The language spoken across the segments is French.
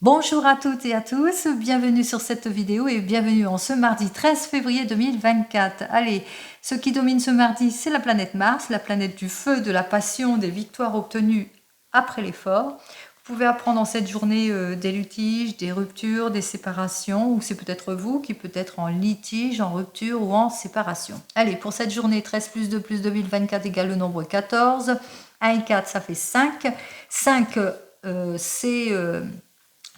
Bonjour à toutes et à tous, bienvenue sur cette vidéo et bienvenue en ce mardi 13 février 2024. Allez, ce qui domine ce mardi, c'est la planète Mars, la planète du feu, de la passion, des victoires obtenues après l'effort. Vous pouvez apprendre en cette journée des litiges, des ruptures, des séparations, ou c'est peut-être vous qui peut être en litige, en rupture ou en séparation. Allez, pour cette journée, 13 plus 2 plus 2024 égale le nombre 14. 1 et 4, ça fait 5. 5, c'est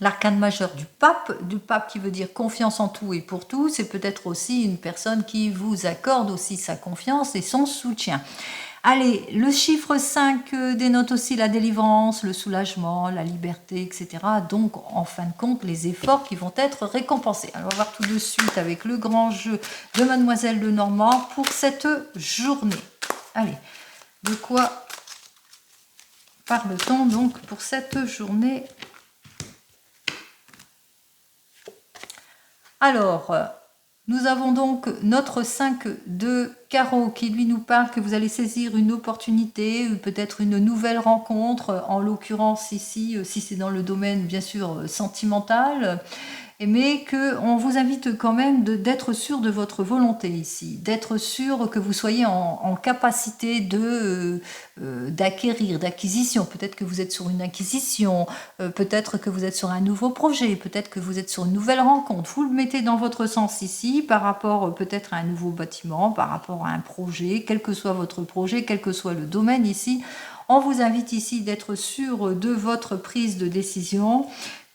l'arcane majeur du pape qui veut dire confiance en tout et pour tout. C'est peut-être aussi une personne qui vous accorde aussi sa confiance et son soutien. Allez, le chiffre 5 dénote aussi la délivrance, le soulagement, la liberté, etc. Donc, en fin de compte, les efforts qui vont être récompensés. Alors, on va voir tout de suite avec le grand jeu de Mademoiselle Lenormand pour cette journée. Allez, de quoi parle-t-on donc pour cette journée ? Alors, nous avons donc notre 5 de carreau qui lui nous parle que vous allez saisir une opportunité, peut-être une nouvelle rencontre, en l'occurrence ici, si c'est dans le domaine bien sûr sentimental, mais qu'on vous invite quand même d'être sûr de votre volonté ici, d'être sûr que vous soyez en capacité d'acquérir, d'acquisition. Peut-être que vous êtes sur une acquisition, peut-être que vous êtes sur un nouveau projet, peut-être que vous êtes sur une nouvelle rencontre. Vous le mettez dans votre sens ici, par rapport peut-être à un nouveau bâtiment, par rapport à un projet, quel que soit votre projet, quel que soit le domaine ici. On vous invite ici d'être sûr de votre prise de décision.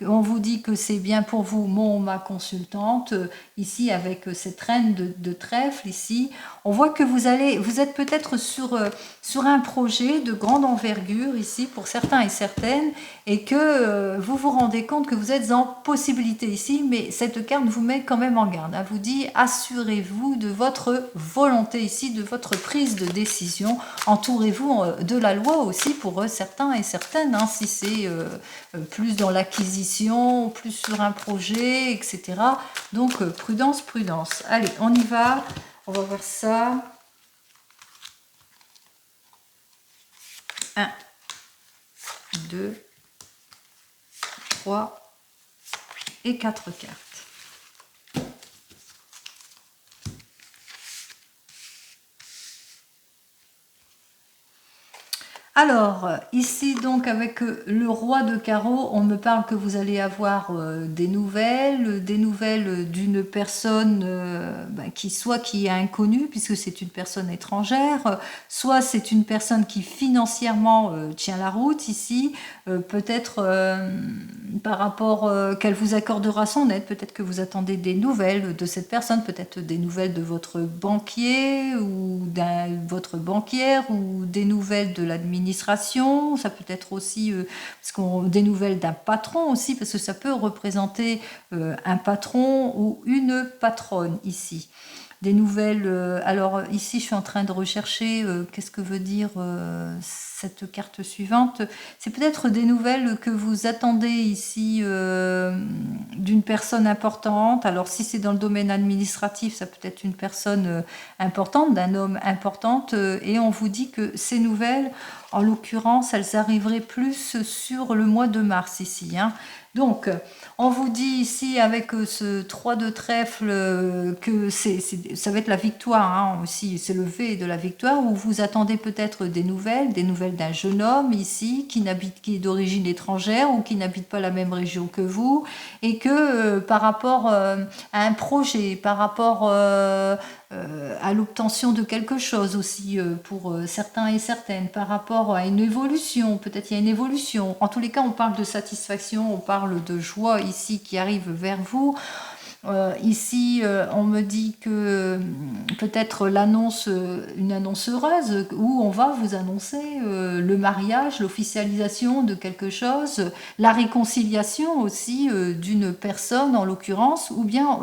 On vous dit que c'est bien pour vous, ma consultante, ici avec cette reine de trèfle ici. On voit que vous êtes peut-être sur un projet de grande envergure ici pour certains et certaines, et que vous vous rendez compte que vous êtes en possibilité ici, mais cette carte vous met quand même en garde. Elle vous dit assurez-vous de votre volonté ici, de votre prise de décision. Entourez-vous de la loi aussi pour certains et certaines, hein, si c'est plus dans l'acquisition, plus sur un projet, etc. Donc prudence, prudence. Allez, on y va. On va voir ça. 1, 2, 3 et 4 cartes. Alors, ici donc avec le roi de carreau, on me parle que vous allez avoir des nouvelles d'une personne qui est inconnue, puisque c'est une personne étrangère, soit c'est une personne qui financièrement tient la route ici, peut-être par rapport qu'elle vous accordera son aide, peut-être que vous attendez des nouvelles de cette personne, peut-être des nouvelles de votre banquier ou votre banquière, ou des nouvelles de l'administration. Ça peut être aussi des nouvelles d'un patron aussi, parce que ça peut représenter un patron ou une patronne ici. Des nouvelles. Alors ici, je suis en train de rechercher qu'est-ce que veut dire cette carte suivante. C'est peut-être des nouvelles que vous attendez ici d'une personne importante. Alors si c'est dans le domaine administratif, ça peut être une personne importante, d'un homme importante. Et on vous dit que ces nouvelles, en l'occurrence, elles arriveraient plus sur le mois de mars ici, hein. Donc, on vous dit ici avec ce 3 de trèfle que ça va être la victoire, hein, aussi, c'est le V de la victoire, où vous attendez peut-être des nouvelles d'un jeune homme ici qui est d'origine étrangère ou qui n'habite pas la même région que vous, et que par rapport à un projet, par rapport à l'obtention de quelque chose aussi pour certains et certaines, par rapport à une évolution, peut-être il y a une évolution. En tous les cas, on parle de satisfaction, on parle de joie ici qui arrive vers vous. Ici, on me dit que peut-être une annonce heureuse, où on va vous annoncer le mariage, l'officialisation de quelque chose, la réconciliation aussi d'une personne en l'occurrence, ou bien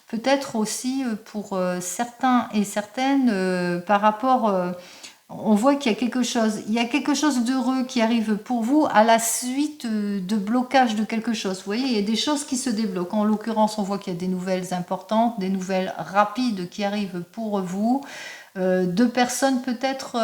peut-être aussi pour certains et certaines par rapport on voit qu'il y a quelque chose d'heureux qui arrive pour vous à la suite de blocage de quelque chose. Vous voyez, il y a des choses qui se débloquent. En l'occurrence, on voit qu'il y a des nouvelles importantes, des nouvelles rapides qui arrivent pour vous. Deux personnes peut-être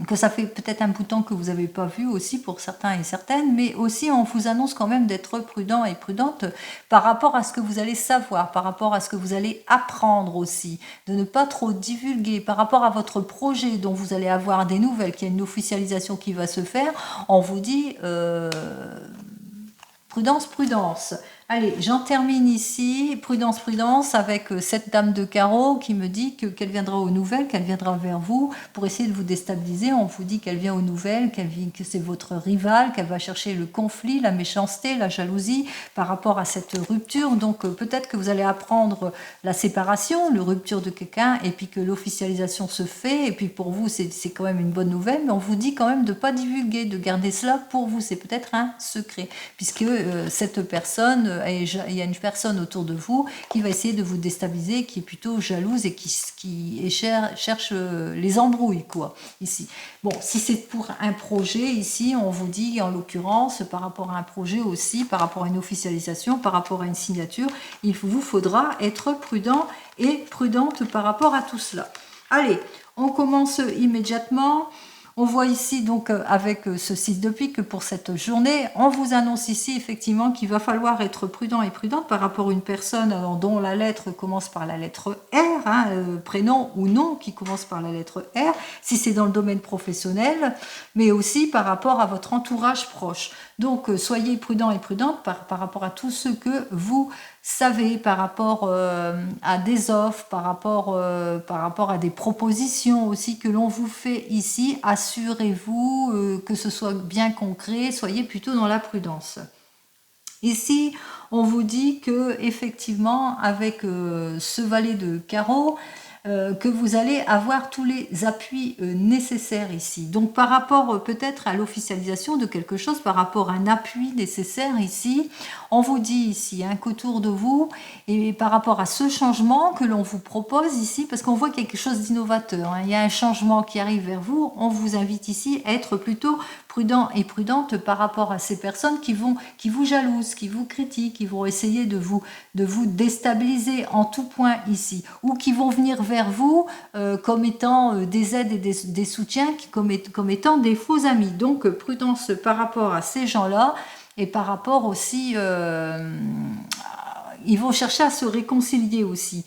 que ça fait peut-être un bout de temps que vous n'avez pas vu aussi pour certains et certaines, mais aussi on vous annonce quand même d'être prudent et prudente par rapport à ce que vous allez savoir, par rapport à ce que vous allez apprendre aussi, de ne pas trop divulguer, par rapport à votre projet dont vous allez avoir des nouvelles, qu'il y a une officialisation qui va se faire, on vous dit prudence, prudence. Allez, j'en termine ici. Prudence, prudence, avec cette dame de carreau qui me dit qu'elle viendra aux nouvelles, qu'elle viendra vers vous pour essayer de vous déstabiliser. On vous dit qu'elle vient aux nouvelles, que c'est votre rival, qu'elle va chercher le conflit, la méchanceté, la jalousie par rapport à cette rupture. Donc peut-être que vous allez apprendre la séparation, la rupture de quelqu'un, et puis que l'officialisation se fait. Et puis pour vous, c'est quand même une bonne nouvelle, mais on vous dit quand même de ne pas divulguer, de garder cela pour vous. C'est peut-être un secret, puisque cette personne il y a une personne autour de vous qui va essayer de vous déstabiliser, qui est plutôt jalouse et qui cherche les embrouilles, quoi, ici. Bon, si c'est pour un projet, ici, on vous dit, en l'occurrence, par rapport à un projet aussi, par rapport à une officialisation, par rapport à une signature, il vous faudra être prudent et prudente par rapport à tout cela. Allez, on commence immédiatement. On voit ici donc avec ce 6 de pique pour cette journée, on vous annonce ici effectivement qu'il va falloir être prudent et prudente par rapport à une personne dont la lettre commence par la lettre R, hein, prénom ou nom qui commence par la lettre R, si c'est dans le domaine professionnel, mais aussi par rapport à votre entourage proche. Donc soyez prudent et prudente par rapport à tout ce que vous savez, par rapport à des offres, par rapport à des propositions aussi que l'on vous fait ici. Assurez-vous que ce soit bien concret, soyez plutôt dans la prudence. Ici, on vous dit que effectivement, avec ce valet de carreau, que vous allez avoir tous les appuis nécessaires ici. Donc par rapport peut-être à l'officialisation de quelque chose, par rapport à un appui nécessaire ici, on vous dit ici hein, qu'autour de vous, et par rapport à ce changement que l'on vous propose ici, parce qu'on voit quelque chose d'innovateur, hein, il y a un changement qui arrive vers vous, on vous invite ici à être plutôt prudent et prudente par rapport à ces personnes qui vous jalousent, qui vous critiquent, qui vont essayer de vous déstabiliser en tout point ici, ou qui vont venir vers vous comme étant des aides et des soutiens, comme étant des faux amis. Donc prudence par rapport à ces gens-là, et par rapport aussi, ils vont chercher à se réconcilier aussi.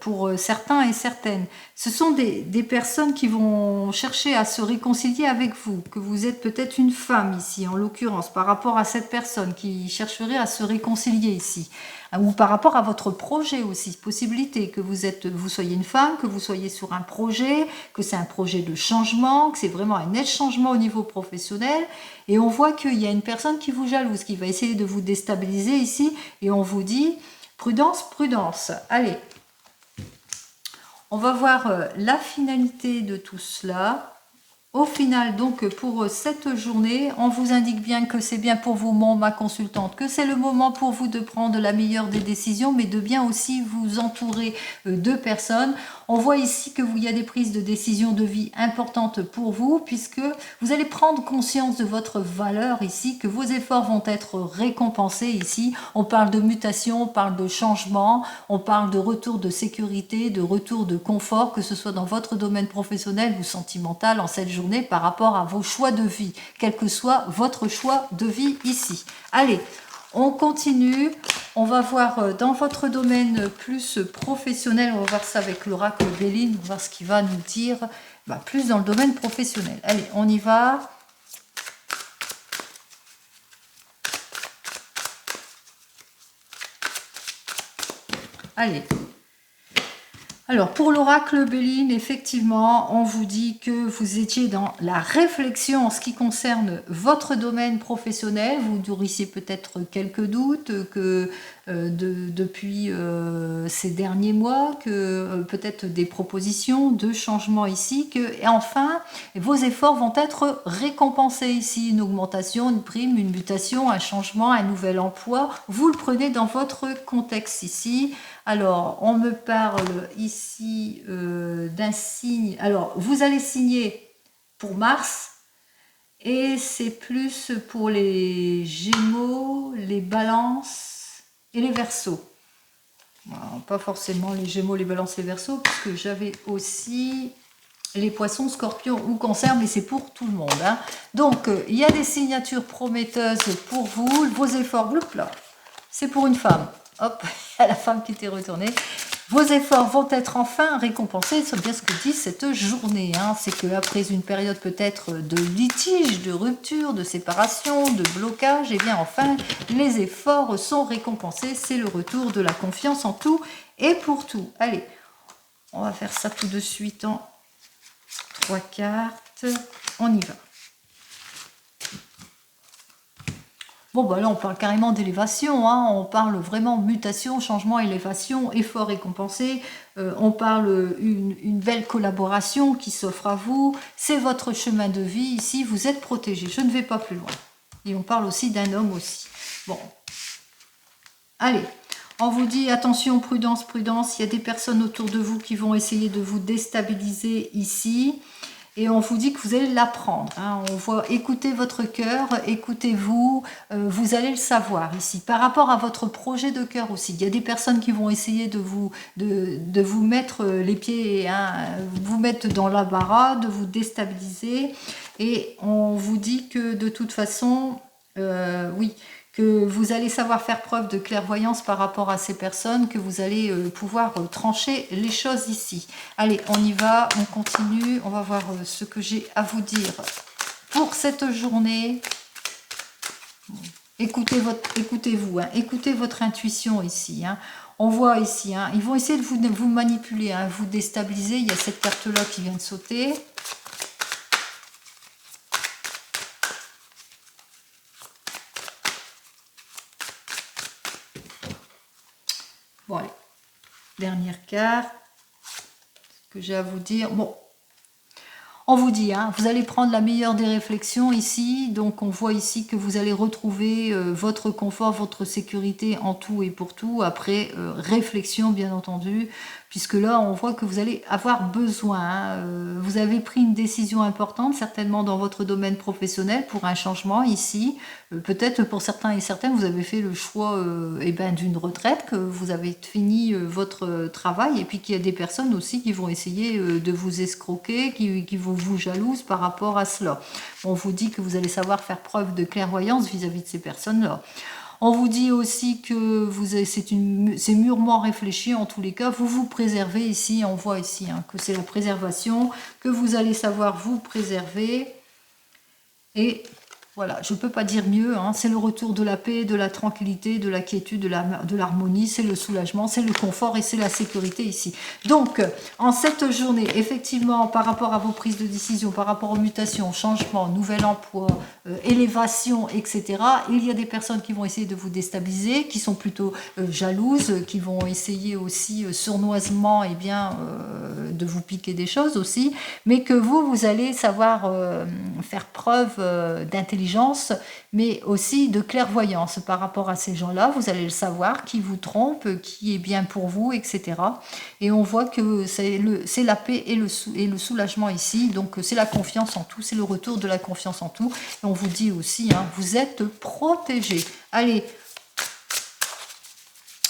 Pour certains et certaines. Ce sont des personnes qui vont chercher à se réconcilier avec vous, que vous êtes peut-être une femme ici, en l'occurrence, par rapport à cette personne qui chercherait à se réconcilier ici, ou par rapport à votre projet aussi, possibilité que vous soyez une femme, que vous soyez sur un projet, que c'est un projet de changement, que c'est vraiment un net changement au niveau professionnel, et on voit qu'il y a une personne qui vous jalouse, qui va essayer de vous déstabiliser ici, et on vous dit, prudence, prudence, allez. On va voir la finalité de tout cela. Au final, donc, pour cette journée, on vous indique bien que c'est bien pour vous, ma consultante, que c'est le moment pour vous de prendre la meilleure des décisions, mais de bien aussi vous entourer de personnes. On voit ici que il y a des prises de décision de vie importantes pour vous, puisque vous allez prendre conscience de votre valeur ici, que vos efforts vont être récompensés ici. On parle de mutation, on parle de changement, on parle de retour de sécurité, de retour de confort, que ce soit dans votre domaine professionnel ou sentimental en cette journée par rapport à vos choix de vie, quel que soit votre choix de vie ici. Allez, on continue. On va voir dans votre domaine plus professionnel, on va voir ça avec l'oracle Béline, on va voir ce qu'il va nous dire plus dans le domaine professionnel. Allez, on y va. Allez. Alors, pour l'oracle Béline, effectivement, on vous dit que vous étiez dans la réflexion en ce qui concerne votre domaine professionnel. Vous nourrissez peut-être quelques doutes que depuis ces derniers mois, que peut-être des propositions de changement ici, et enfin, vos efforts vont être récompensés ici. Une augmentation, une prime, une mutation, un changement, un nouvel emploi. Vous le prenez dans votre contexte ici. Alors, on me parle ici d'un signe. Alors, vous allez signer pour Mars et c'est plus pour les Gémeaux, les Balances et les Verseaux. Alors, pas forcément les Gémeaux, les Balances et les Verseaux, puisque j'avais aussi les poissons, scorpions ou cancer, mais c'est pour tout le monde. Hein. Donc, il y a des signatures prometteuses pour vous. Vos efforts, là, c'est pour une femme. Hop, il y a la femme qui était retournée. Vos efforts vont être enfin récompensés. C'est bien ce que dit cette journée. Hein. C'est qu'après une période peut-être de litige, de rupture, de séparation, de blocage, et bien enfin, les efforts sont récompensés. C'est le retour de la confiance en tout et pour tout. Allez, on va faire ça tout de suite en 3 cartes. On y va. Bon, bah là, on parle carrément d'élévation, hein. On parle vraiment mutation, changement, élévation, effort récompensé. On parle une belle collaboration qui s'offre à vous. C'est votre chemin de vie ici, vous êtes protégé. Je ne vais pas plus loin. Et on parle aussi d'un homme aussi. Bon, allez, on vous dit attention, prudence, prudence. Il y a des personnes autour de vous qui vont essayer de vous déstabiliser ici. Et on vous dit que vous allez l'apprendre. Hein. On voit, écoutez votre cœur, écoutez-vous, vous allez le savoir ici. Par rapport à votre projet de cœur aussi, il y a des personnes qui vont essayer de vous mettre les pieds, hein, vous mettre dans l'embarras, de vous déstabiliser. Et on vous dit que de toute façon, oui, que vous allez savoir faire preuve de clairvoyance par rapport à ces personnes, que vous allez pouvoir trancher les choses ici. Allez, on y va, on continue, on va voir ce que j'ai à vous dire pour cette journée. Écoutez-vous, hein, écoutez votre intuition ici. Hein. On voit ici, hein, ils vont essayer de vous manipuler, hein, vous déstabiliser. Il y a cette carte-là qui vient de sauter. Bon, allez. Dernière carte. Ce que j'ai à vous dire. Bon. On vous dit, hein, vous allez prendre la meilleure des réflexions ici. Donc, on voit ici que vous allez retrouver votre confort, votre sécurité en tout et pour tout. Après, réflexion, bien entendu. Puisque là, on voit que vous allez avoir besoin. Hein, vous avez pris une décision importante, certainement dans votre domaine professionnel, pour un changement ici. Peut-être pour certains et certaines, vous avez fait le choix eh ben, d'une retraite, que vous avez fini votre travail, et puis qu'il y a des personnes aussi qui vont essayer de vous escroquer, qui vont vous jalouse par rapport à cela. On vous dit que vous allez savoir faire preuve de clairvoyance vis-à-vis de ces personnes-là. On vous dit aussi que c'est mûrement réfléchi en tous les cas. Vous vous préservez ici, on voit ici hein, que c'est la préservation, que vous allez savoir vous préserver. Et voilà, je ne peux pas dire mieux, hein, c'est le retour de la paix, de la tranquillité, de la quiétude, de l'harmonie, c'est le soulagement, c'est le confort et c'est la sécurité ici. Donc, en cette journée, effectivement, par rapport à vos prises de décision, par rapport aux mutations, changements, nouvel emploi, élévation, etc., il y a des personnes qui vont essayer de vous déstabiliser, qui sont plutôt jalouses, qui vont essayer aussi sournoisement eh bien, de vous piquer des choses aussi, mais que vous allez savoir faire preuve d'intelligence, mais aussi de clairvoyance par rapport à ces gens-là. Vous allez le savoir, qui vous trompe, qui est bien pour vous, etc. Et on voit que c'est la paix et le soulagement ici. Donc c'est la confiance en tout, c'est le retour de la confiance en tout. Et on vous dit aussi, hein, vous êtes protégés. Allez,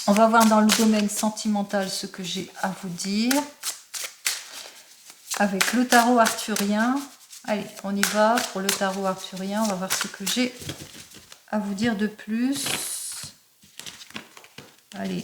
on va voir dans le domaine sentimental ce que j'ai à vous dire. Avec le tarot arthurien. Allez, on y va pour le tarot arthurien. On va voir ce que j'ai à vous dire de plus. Allez.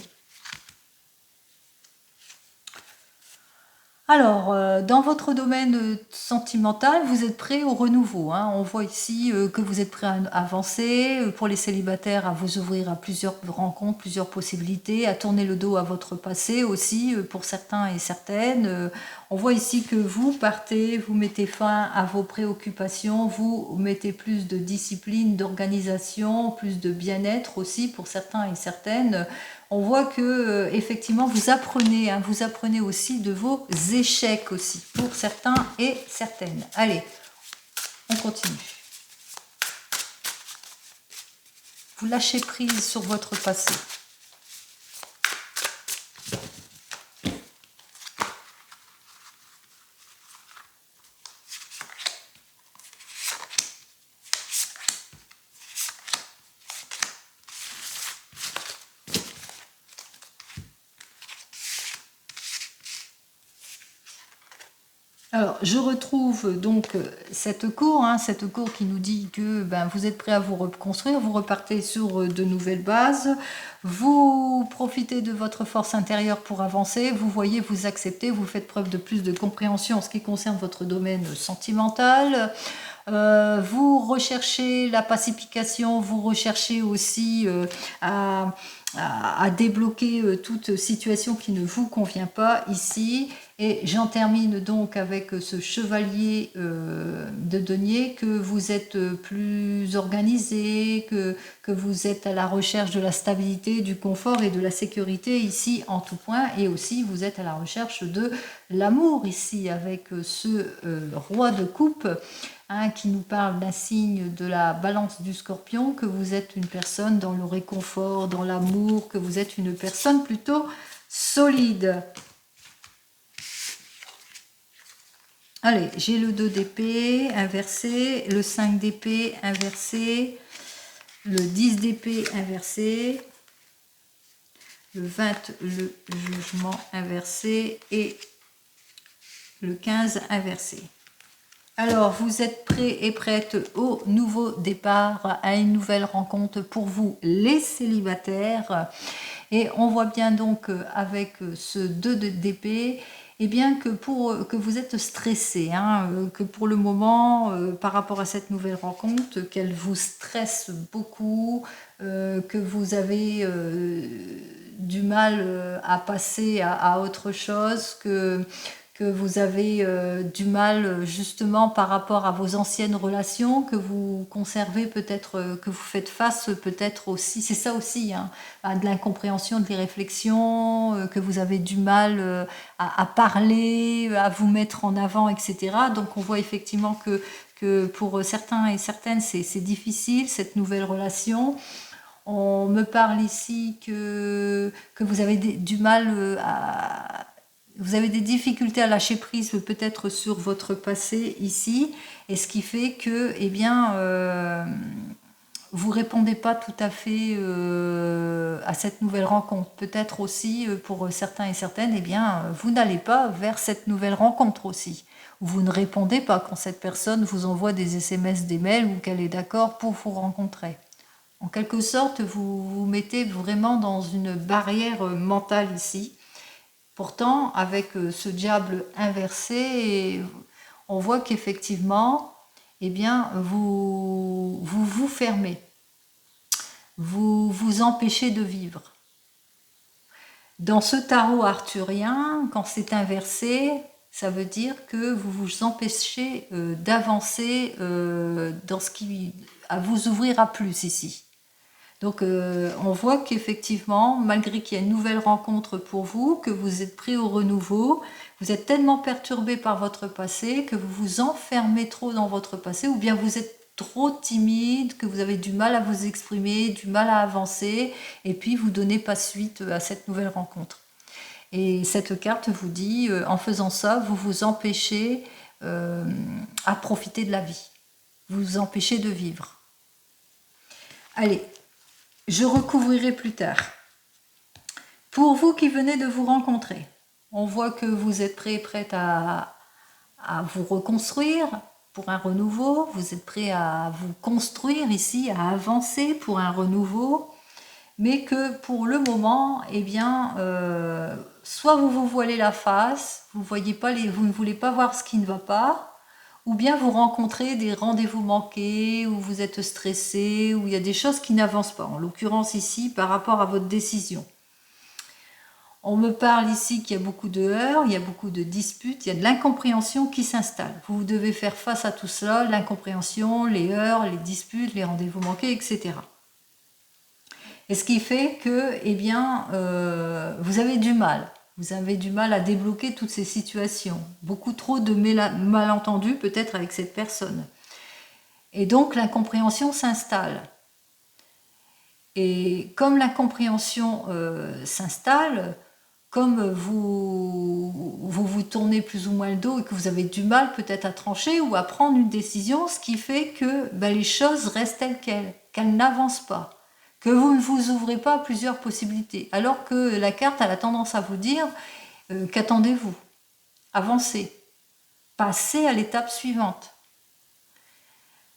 Alors, dans votre domaine sentimental, vous êtes prêt au renouveau. Hein. On voit ici que vous êtes prêt à avancer. Pour les célibataires, à vous ouvrir à plusieurs rencontres, plusieurs possibilités, à tourner le dos à votre passé aussi, pour certains et certaines. On voit ici que vous partez, vous mettez fin à vos préoccupations, vous mettez plus de discipline, d'organisation, plus de bien-être aussi pour certains et certaines. On voit que effectivement vous apprenez, hein, vous apprenez aussi de vos échecs aussi pour certains et certaines. Allez, on continue. Vous lâchez prise sur votre passé. Alors, je retrouve donc cette cour qui nous dit que ben, vous êtes prêt à vous reconstruire, vous repartez sur de nouvelles bases, vous profitez de votre force intérieure pour avancer, vous voyez, vous acceptez, vous faites preuve de plus de compréhension en ce qui concerne votre domaine sentimental. Vous recherchez la pacification, vous recherchez aussi à débloquer toute situation qui ne vous convient pas ici. Et j'en termine donc avec ce chevalier de denier, que vous êtes plus organisé, que vous êtes à la recherche de la stabilité, du confort et de la sécurité ici en tout point. Et aussi vous êtes à la recherche de l'amour ici avec ce roi de coupe. Qui nous parle d'un signe de la balance du scorpion, que vous êtes une personne dans le réconfort, dans l'amour, que vous êtes une personne plutôt solide. Allez, j'ai le 2 d'épée inversé, le 5 d'épée inversé, le 10 d'épée inversé, le 20, le jugement inversé et le 15 inversé. Alors, vous êtes prêts et prêtes au nouveau départ, à une nouvelle rencontre pour vous, les célibataires. Et on voit bien donc avec ce 2 d'épée, eh bien que vous êtes stressé, que pour le moment, par rapport à cette nouvelle rencontre, qu'elle vous stresse beaucoup, que vous avez du mal à passer à autre chose, que vous avez du mal justement par rapport à vos anciennes relations, que vous conservez peut-être, que vous faites face peut-être aussi, c'est ça aussi, à de l'incompréhension, de l'irréflexion, que vous avez du mal à parler, à vous mettre en avant, etc. Donc on voit effectivement que pour certains et certaines, c'est difficile cette nouvelle relation. On me parle ici que vous avez du mal à... Vous avez des difficultés à lâcher prise peut-être sur votre passé ici, et ce qui fait que, eh bien, vous répondez pas tout à fait à cette nouvelle rencontre. Peut-être aussi pour certains et certaines, eh bien, vous n'allez pas vers cette nouvelle rencontre aussi. Vous ne répondez pas quand cette personne vous envoie des SMS, des mails ou qu'elle est d'accord pour vous rencontrer. En quelque sorte, vous vous mettez vraiment dans une barrière mentale ici. Pourtant, avec ce diable inversé, on voit qu'effectivement, eh bien, vous fermez, vous vous empêchez de vivre. Dans ce tarot arthurien, quand c'est inversé, ça veut dire que vous vous empêchez d'avancer dans ce qui à vous ouvrir à plus ici. Donc on voit qu'effectivement, malgré qu'il y a une nouvelle rencontre pour vous, que vous êtes pris au renouveau, vous êtes tellement perturbé par votre passé que vous vous enfermez trop dans votre passé, ou bien vous êtes trop timide, que vous avez du mal à vous exprimer, du mal à avancer, et puis vous donnez pas suite à cette nouvelle rencontre. Et cette carte vous dit, en faisant ça, vous vous empêchez à profiter de la vie. Vous vous empêchez de vivre. Allez, je recouvrirai plus tard. Pour vous qui venez de vous rencontrer, on voit que vous êtes prêts et prêtes à vous reconstruire pour un renouveau. Vous êtes prêts à vous construire ici, à avancer pour un renouveau. Mais que pour le moment, eh bien, soit vous vous voilez la face, vous ne voulez pas voir ce qui ne va pas, ou bien vous rencontrez des rendez-vous manqués, où vous êtes stressé, où il y a des choses qui n'avancent pas. En l'occurrence ici, par rapport à votre décision. On me parle ici qu'il y a beaucoup de heurts, il y a beaucoup de disputes, il y a de l'incompréhension qui s'installe. Vous devez faire face à tout cela, l'incompréhension, les heurts, les disputes, les rendez-vous manqués, etc. Et ce qui fait que, eh bien, vous avez du mal. Vous avez du mal à débloquer toutes ces situations. Beaucoup trop de malentendus peut-être avec cette personne. Et donc l'incompréhension s'installe. Et comme l'incompréhension s'installe, comme vous tournez plus ou moins le dos et que vous avez du mal peut-être à trancher ou à prendre une décision, ce qui fait que les choses restent telles qu'elles n'avancent pas. Que vous ne vous ouvrez pas à plusieurs possibilités. Alors que la carte a la tendance à vous dire qu'attendez-vous, avancez, passez à l'étape suivante.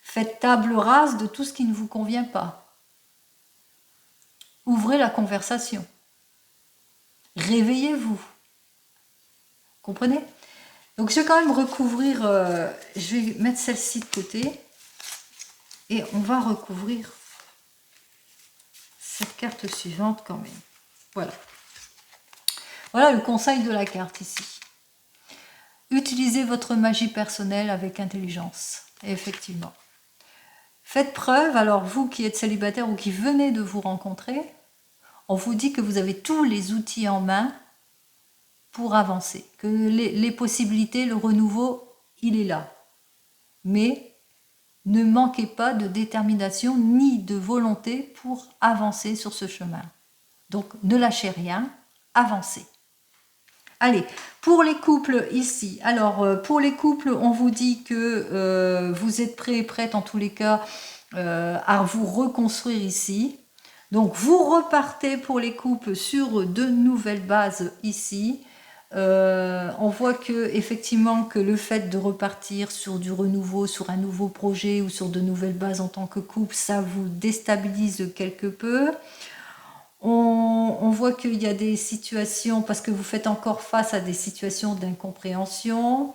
Faites table rase de tout ce qui ne vous convient pas. Ouvrez la conversation. Réveillez-vous. Comprenez? Donc je vais quand même recouvrir, je vais mettre celle-ci de côté et on va recouvrir cette carte suivante quand même. Voilà. Voilà le conseil de la carte ici. Utilisez votre magie personnelle avec intelligence. Et effectivement. Faites preuve, alors vous qui êtes célibataire ou qui venez de vous rencontrer, on vous dit que vous avez tous les outils en main pour avancer. Que les possibilités, le renouveau, il est là. Mais ne manquez pas de détermination ni de volonté pour avancer sur ce chemin. Donc ne lâchez rien, avancez. Allez, pour les couples ici, alors pour les couples, on vous dit que vous êtes prêts et prêtes en tous les cas à vous reconstruire ici. Donc vous repartez pour les couples sur de nouvelles bases ici. On voit que effectivement que le fait de repartir sur du renouveau, sur un nouveau projet ou sur de nouvelles bases en tant que couple, ça vous déstabilise quelque peu. On voit qu'il y a des situations, parce que vous faites encore face à des situations d'incompréhension,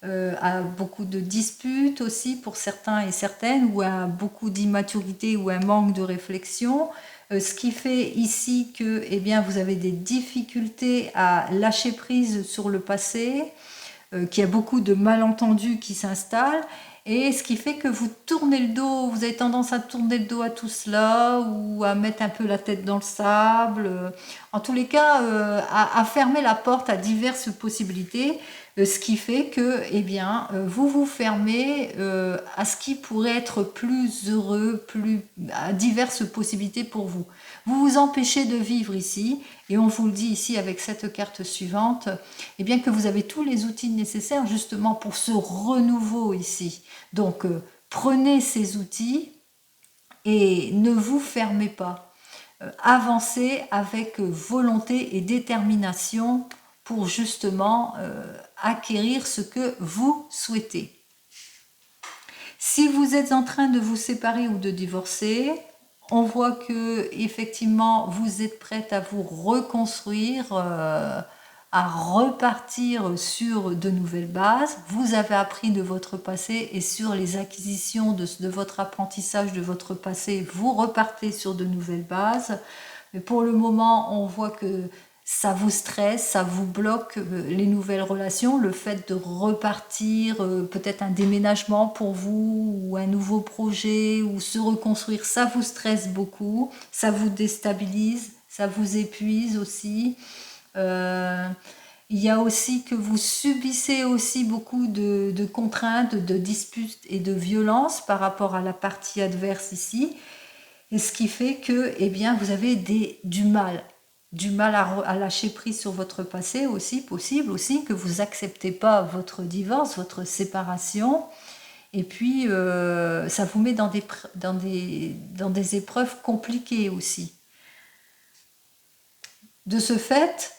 à beaucoup de disputes aussi pour certains et certaines, ou à beaucoup d'immaturité ou un manque de réflexion. Ce qui fait ici que eh bien, vous avez des difficultés à lâcher prise sur le passé, qu'il y a beaucoup de malentendus qui s'installent, et ce qui fait que vous tournez le dos, vous avez tendance à tourner le dos à tout cela, ou à mettre un peu la tête dans le sable, en tous les cas à fermer la porte à diverses possibilités, ce qui fait que eh bien, vous vous fermez à ce qui pourrait être plus heureux, à diverses possibilités pour vous. Vous vous empêchez de vivre ici, et on vous le dit ici avec cette carte suivante, eh bien que vous avez tous les outils nécessaires justement pour ce renouveau ici. Donc prenez ces outils et ne vous fermez pas. Avancez avec volonté et détermination pour justement acquérir ce que vous souhaitez. Si vous êtes en train de vous séparer ou de divorcer, on voit que effectivement vous êtes prête à vous reconstruire, à repartir sur de nouvelles bases. Vous avez appris de votre passé et sur les acquisitions de votre apprentissage de votre passé, vous repartez sur de nouvelles bases. Mais pour le moment, on voit que ça vous stresse, ça vous bloque les nouvelles relations, le fait de repartir, peut-être un déménagement pour vous, ou un nouveau projet, ou se reconstruire, ça vous stresse beaucoup, ça vous déstabilise, ça vous épuise aussi. Il y a aussi que vous subissez aussi beaucoup de contraintes, de disputes et de violences par rapport à la partie adverse ici, et ce qui fait que eh bien, vous avez du mal à lâcher prise sur votre passé aussi, possible aussi que vous acceptez pas votre divorce, votre séparation, et puis ça vous met dans des épreuves compliquées aussi. De ce fait,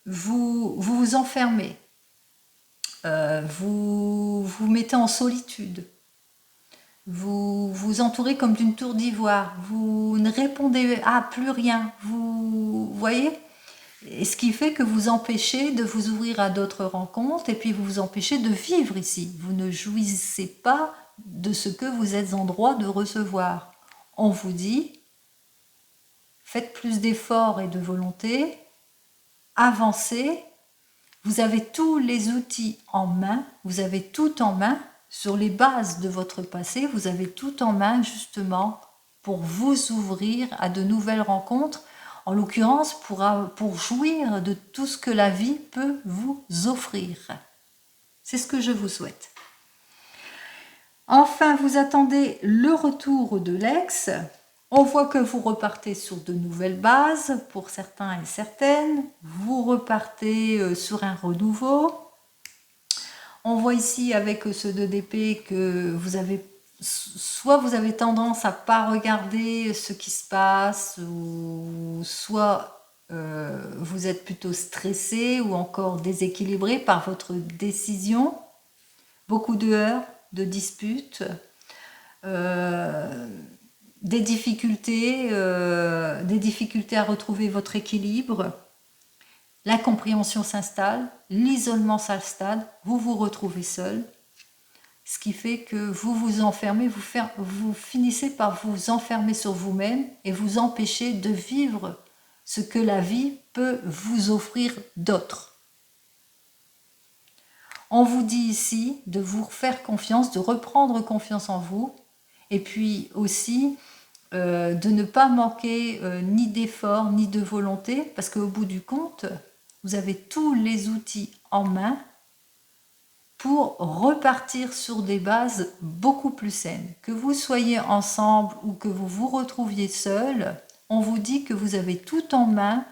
vous vous enfermez, vous vous mettez en solitude, vous vous entourez comme d'une tour d'ivoire, vous ne répondez à plus rien, vous voyez, et ce qui fait que vous empêchez de vous ouvrir à d'autres rencontres, et puis vous vous empêchez de vivre ici, vous ne jouissez pas de ce que vous êtes en droit de recevoir. On vous dit, faites plus d'efforts et de volonté, avancez, vous avez tous les outils en main, vous avez tout en main, sur les bases de votre passé, vous avez tout en main justement pour vous ouvrir à de nouvelles rencontres, en l'occurrence pour jouir de tout ce que la vie peut vous offrir. C'est ce que je vous souhaite. Enfin, vous attendez le retour de l'ex. On voit que vous repartez sur de nouvelles bases pour certains et certaines. Vous repartez sur un renouveau. On voit ici avec ce 2 d'épée que vous avez tendance à pas regarder ce qui se passe, ou soit vous êtes plutôt stressé ou encore déséquilibré par votre décision. beaucoup de heurts, de disputes, des difficultés à retrouver votre équilibre. L'incompréhension s'installe, l'isolement s'installe, vous vous retrouvez seul, ce qui fait que vous vous enfermez, vous finissez par vous enfermer sur vous-même et vous empêcher de vivre ce que la vie peut vous offrir d'autre. On vous dit ici de vous faire confiance, de reprendre confiance en vous, et puis aussi de ne pas manquer ni d'efforts ni de volonté, parce qu'au bout du compte, vous avez tous les outils en main pour repartir sur des bases beaucoup plus saines. Que vous soyez ensemble ou que vous vous retrouviez seul, on vous dit que vous avez tout en main.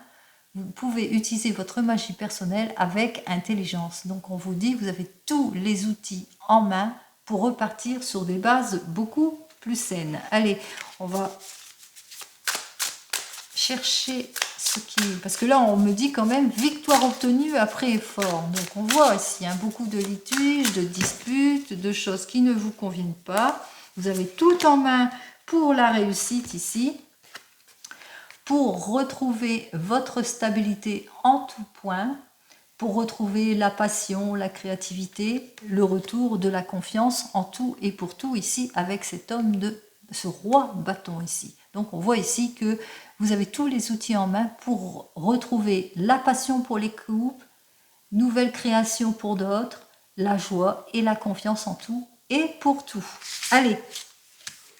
Vous pouvez utiliser votre magie personnelle avec intelligence. Donc on vous dit que vous avez tous les outils en main pour repartir sur des bases beaucoup plus saines. Allez, on va chercher ce qui... Parce que là, on me dit quand même victoire obtenue après effort. Donc on voit ici beaucoup de litiges, de disputes, de choses qui ne vous conviennent pas. Vous avez tout en main pour la réussite ici, pour retrouver votre stabilité en tout point, pour retrouver la passion, la créativité, le retour de la confiance en tout et pour tout ici avec cet homme ce roi bâton ici. Donc on voit ici que vous avez tous les outils en main pour retrouver la passion pour les couples, nouvelle création pour d'autres, la joie et la confiance en tout et pour tout. Allez,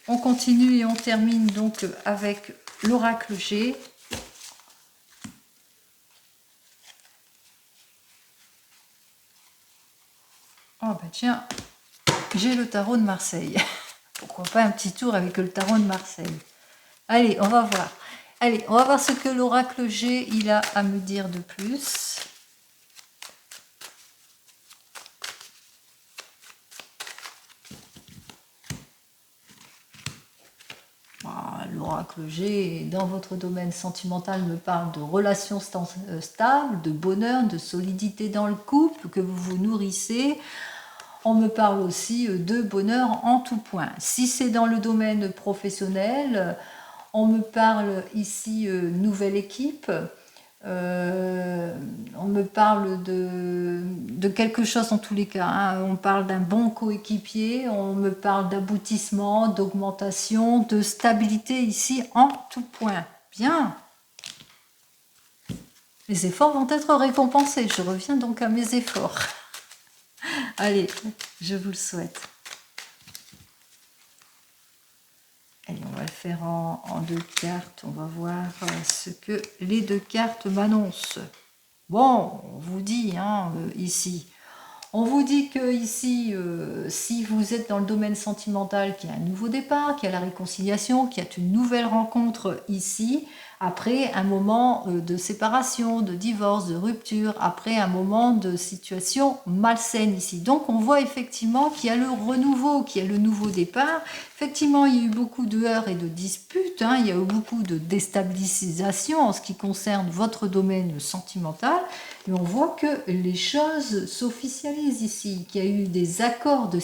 on continue et on termine donc avec l'oracle G. Oh bah tiens, j'ai le tarot de Marseille. Pourquoi pas un petit tour avec le tarot de Marseille. Allez, on va voir. Allez, on va voir ce que l'oracle G il a à me dire de plus. L'oracle G, dans votre domaine sentimental, me parle de relations stables, de bonheur, de solidité dans le couple, que vous vous nourrissez. On me parle aussi de bonheur en tout point. Si c'est dans le domaine professionnel, on me parle ici nouvelle équipe. On me parle de quelque chose en tous les cas. On parle d'un bon coéquipier, on me parle d'aboutissement, d'augmentation, de stabilité ici en tout point. Bien. Les efforts vont être récompensés. Je reviens donc à mes efforts. Allez, je vous le souhaite. Allez, on va le faire en deux cartes. On va voir ce que les deux cartes m'annoncent. Bon, on vous dit ici. On vous dit que ici, si vous êtes dans le domaine sentimental, qu'il y a un nouveau départ, qu'il y a la réconciliation, qu'il y a une nouvelle rencontre ici, après un moment de séparation, de divorce, de rupture, après un moment de situation malsaine ici. Donc on voit effectivement qu'il y a le renouveau, qu'il y a le nouveau départ. Effectivement, il y a eu beaucoup de heurts et de disputes, il y a eu beaucoup de déstabilisation en ce qui concerne votre domaine sentimental. Et on voit que les choses s'officialisent ici, qu'il y a eu des accords de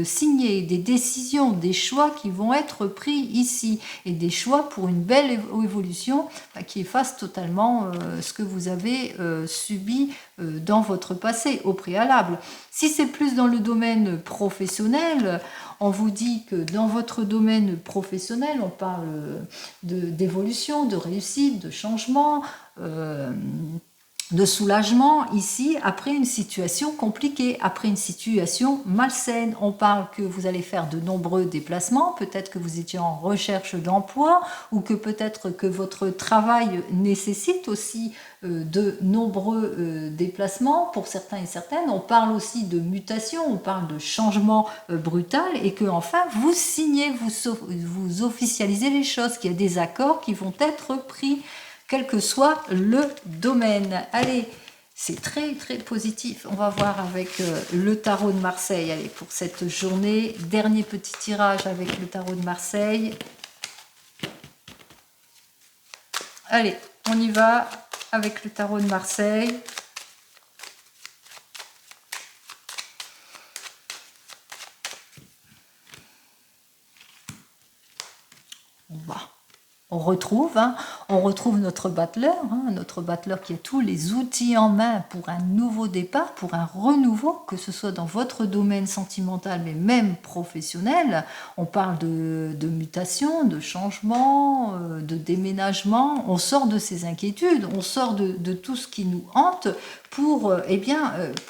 signer, des décisions, des choix qui vont être pris ici, et des choix pour une belle évolution qui efface totalement ce que vous avez subi dans votre passé au préalable. Si c'est plus dans le domaine professionnel, on vous dit que dans votre domaine professionnel, on parle d'évolution, de réussite, de changement, de soulagement ici après une situation compliquée, après une situation malsaine. On parle que vous allez faire de nombreux déplacements, peut-être que vous étiez en recherche d'emploi ou que peut-être que votre travail nécessite aussi de nombreux déplacements pour certains et certaines. On parle aussi de mutation, on parle de changement brutal et que enfin vous signez, vous officialisez les choses, qu'il y a des accords qui vont être pris quel que soit le domaine. Allez, c'est très très positif. On va voir avec le tarot de Marseille. Allez, pour cette journée, dernier petit tirage avec le tarot de Marseille. Allez, on y va avec le tarot de Marseille. On retrouve, hein, on retrouve notre battleur qui a tous les outils en main pour un nouveau départ, pour un renouveau, que ce soit dans votre domaine sentimental, mais même professionnel. On parle de mutation, de changement, de déménagement. On sort de ces inquiétudes, on sort de tout ce qui nous hante pour,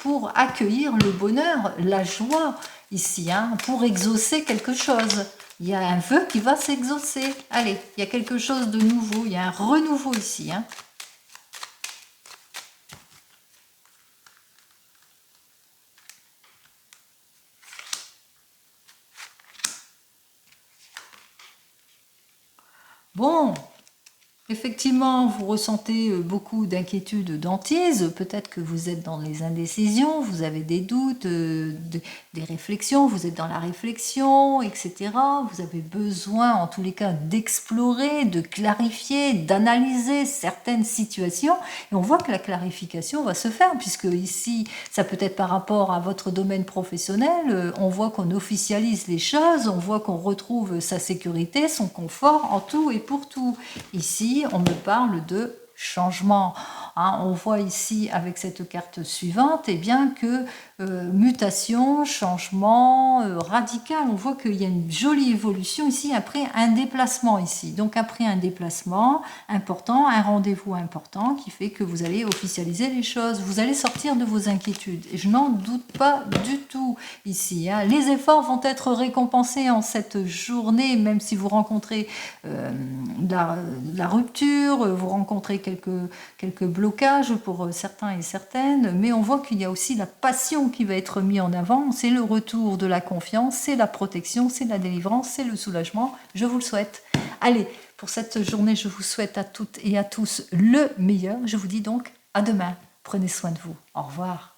pour accueillir le bonheur, la joie ici, hein, pour exaucer quelque chose. Il y a un vœu qui va s'exaucer. Allez, il y a quelque chose de nouveau, il y a un renouveau ici. Hein. Bon, effectivement, vous ressentez beaucoup d'inquiétudes, d'antise. Peut-être que vous êtes dans les indécisions, vous avez des doutes, des réflexions, vous êtes dans la réflexion, etc. Vous avez besoin, en tous les cas, d'explorer, de clarifier, d'analyser certaines situations. Et on voit que la clarification va se faire, puisque ici, ça peut être par rapport à votre domaine professionnel. On voit qu'on officialise les choses, on voit qu'on retrouve sa sécurité, son confort en tout et pour tout. Ici, on me parle de changement. Hein, on voit ici avec cette carte suivante eh bien que mutation, changement radical. On voit qu'il y a une jolie évolution ici après un déplacement ici. Donc après un déplacement important, un rendez-vous important qui fait que vous allez officialiser les choses. Vous allez sortir de vos inquiétudes. Et je n'en doute pas du tout ici. Hein. Les efforts vont être récompensés en cette journée, même si vous rencontrez la rupture, vous rencontrez quelques blocages pour certains et certaines, mais on voit qu'il y a aussi la passion qui va être mise en avant, c'est le retour de la confiance, c'est la protection, c'est la délivrance, c'est le soulagement. Je vous le souhaite. Allez, pour cette journée, je vous souhaite à toutes et à tous le meilleur. Je vous dis donc à demain. Prenez soin de vous. Au revoir.